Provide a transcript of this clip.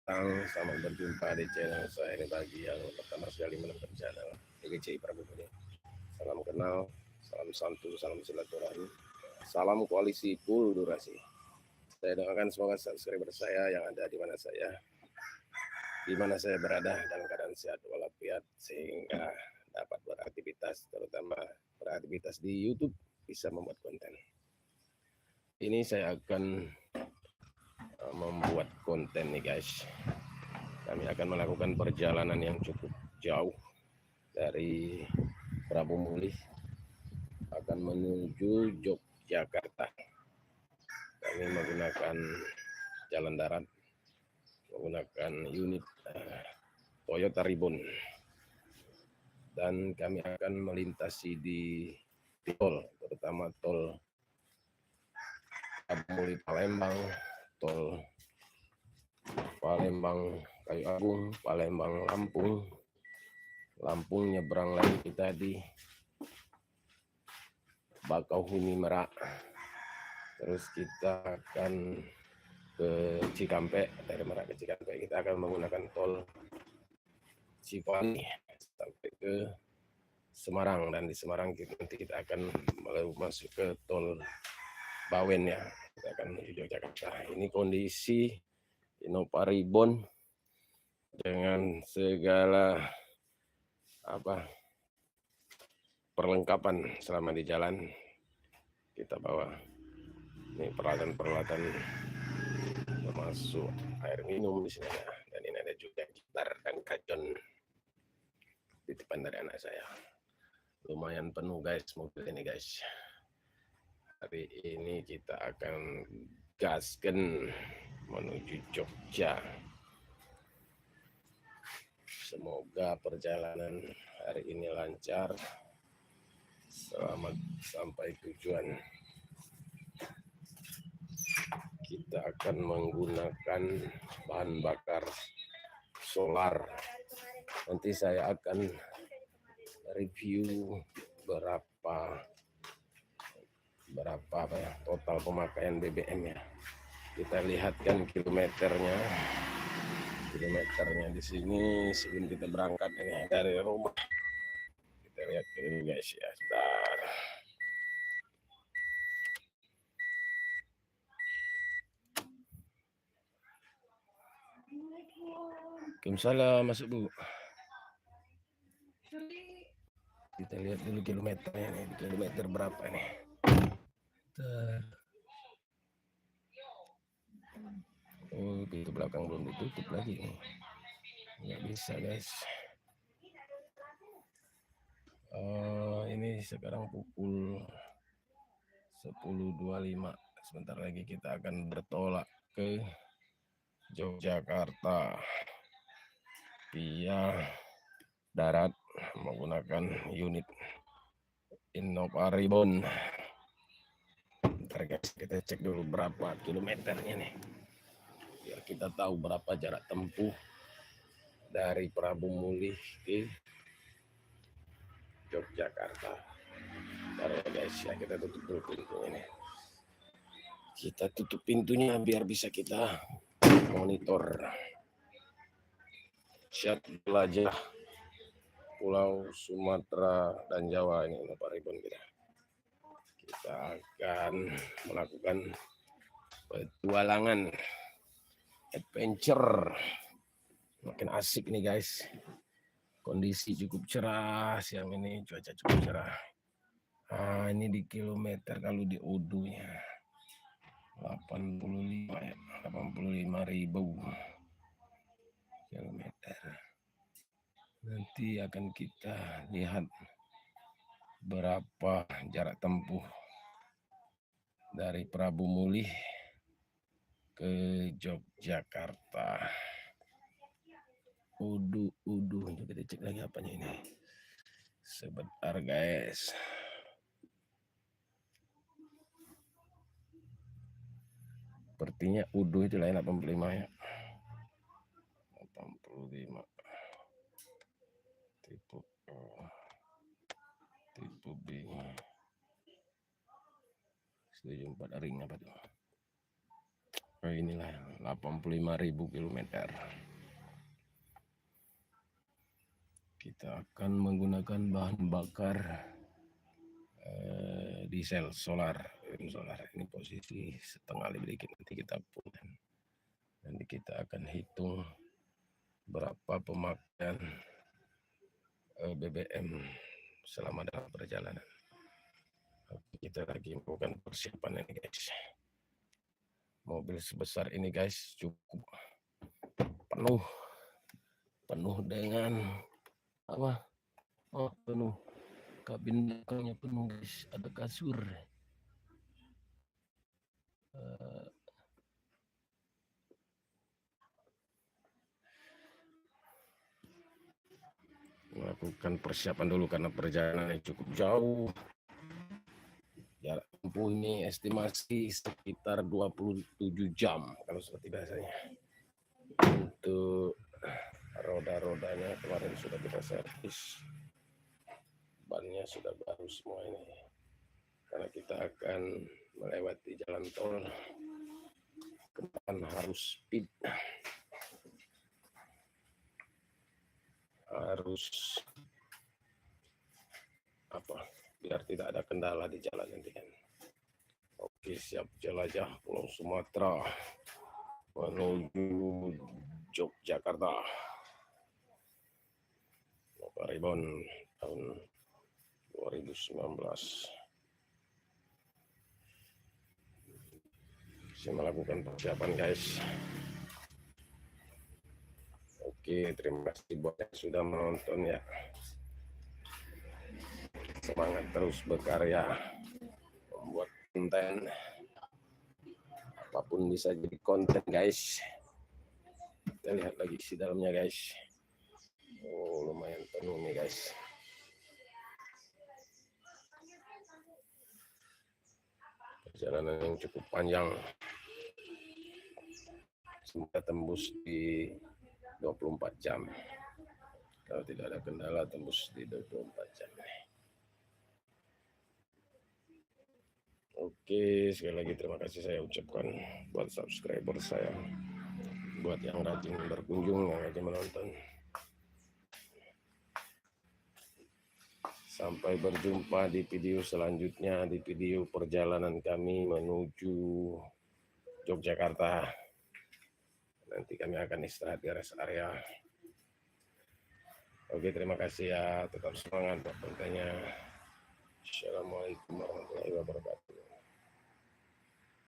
Selamat berjumpa di channel saya ini bagi yang pertama sekali menemukan channel EGCI Prabowo ini. Salam kenal, salam santu, salam silaturahmi, salam koalisi full durasi. Saya doakan semoga subscriber saya yang ada di mana saya berada dalam keadaan sehat walafiat sehingga dapat beraktivitas, terutama beraktivitas di YouTube, bisa membuat konten. Ini saya akan membuat konten nih guys. Kami akan melakukan perjalanan yang cukup jauh dari Prabu Mulih akan menuju Yogyakarta. Kami menggunakan jalan darat, menggunakan unit Toyota Ribbon, dan kami akan melintasi di tol, terutama tol Prabu Mulih Palembang, tol Palembang Kayu Agung, Palembang Lampung, Lampung nyebrang lagi kita di Bakauheni Merak. Terus kita akan ke Cikampek, dari Merak ke Cikampek kita akan menggunakan tol Cipali sampai ke Semarang, dan di Semarang nanti kita akan masuk ke tol Bawen ya, kita akan menuju Yogyakarta. Ini kondisi Innova Ribbon dengan segala perlengkapan selama di jalan kita bawa. Ini peralatan-peralatan termasuk air minum di sini ya. Dan ini ada juga gitar dan kajon titipan dari anak saya. Lumayan penuh guys mobil ini guys. Hari ini kita akan gasken menuju Jogja. Semoga perjalanan hari ini lancar. Selamat sampai tujuan. Kita akan menggunakan bahan bakar solar. Nanti saya akan review berapa total pemakaian BBM ya. Kita lihatkan kilometernya di sini sebelum kita berangkat ini dari rumah. Kita lihat ini guys ya, sebentar. Waalaikumsalam, masuk Bu. Kita lihat dulu kilometernya nih, kilometer berapa nih. Oh, pintu belakang belum ditutup lagi nih. Nggak bisa guys. Ini sekarang pukul 10.25. Sebentar lagi kita akan bertolak ke Yogyakarta via darat menggunakan unit Innova Ribbon. Ntar guys, kita cek dulu berapa kilometernya nih, biar kita tahu berapa jarak tempuh dari Prabu Mulih ke Yogyakarta. Ntar ya guys ya, kita tutup dulu pintu ini. Kita tutup pintunya biar bisa kita monitor chat jelajah Pulau Sumatera dan Jawa. Ini Innova Ribbon kita. Kita akan melakukan petualangan adventure. Makin asik nih guys. Kondisi cukup cerah siang ini, cuaca cukup cerah. Nah, ini di kilometer kalau di Udunya 85 ya, 85.000 kilometer. Nanti akan kita lihat berapa jarak tempuh dari Prabu Mulih ke Yogyakarta. Udu juga dicek lagi apanya ini. Sebentar guys. Sepertinya Udu itu lain 85 ya. 85. Tipe B. 74 ring apa tuh? Inilah 85.000 kilometer. Kita akan menggunakan bahan bakar diesel solar. Ini posisi setengah lebih dikit, nanti kita pulang. Nanti kita akan hitung berapa pemakaian BBM selama dalam perjalanan. Kita lagi melakukan persiapan ini guys. Mobil sebesar ini guys cukup penuh dengan apa? Oh, penuh. Kabin belakangnya penuh guys, ada kasur. Melakukan persiapan dulu karena perjalanan cukup jauh. Jarak tempuh ini estimasi sekitar 27 jam kalau seperti biasanya. Untuk roda-rodanya kemarin sudah kita servis, bannya sudah baru semua ini. Karena kita akan melewati jalan tol, kemudian harus speed, harus biar tidak ada kendala di jalan nanti kan. Oke, siap jelajah Pulau Sumatera menuju Yogyakarta. Ribon tahun 2019. Saya melakukan persiapan guys. Oke, terima kasih buat yang sudah menonton ya. Semangat terus berkarya, membuat konten, apapun bisa jadi konten guys. Kita lihat lagi di dalamnya guys. Oh, lumayan penuh nih guys. Perjalanan yang cukup panjang, semoga tembus di 24 jam. Kalau tidak ada kendala tembus di 24 jam. Oke, sekali lagi terima kasih saya ucapkan buat subscriber saya, buat yang rajin berkunjung, yang rajin menonton. Sampai berjumpa di video selanjutnya, di video perjalanan kami menuju Yogyakarta. Nanti kami akan istirahat di rest area. Oke, terima kasih ya, tetap semangat buat kontennya. Assalamualaikum warahmatullahi wabarakatuh.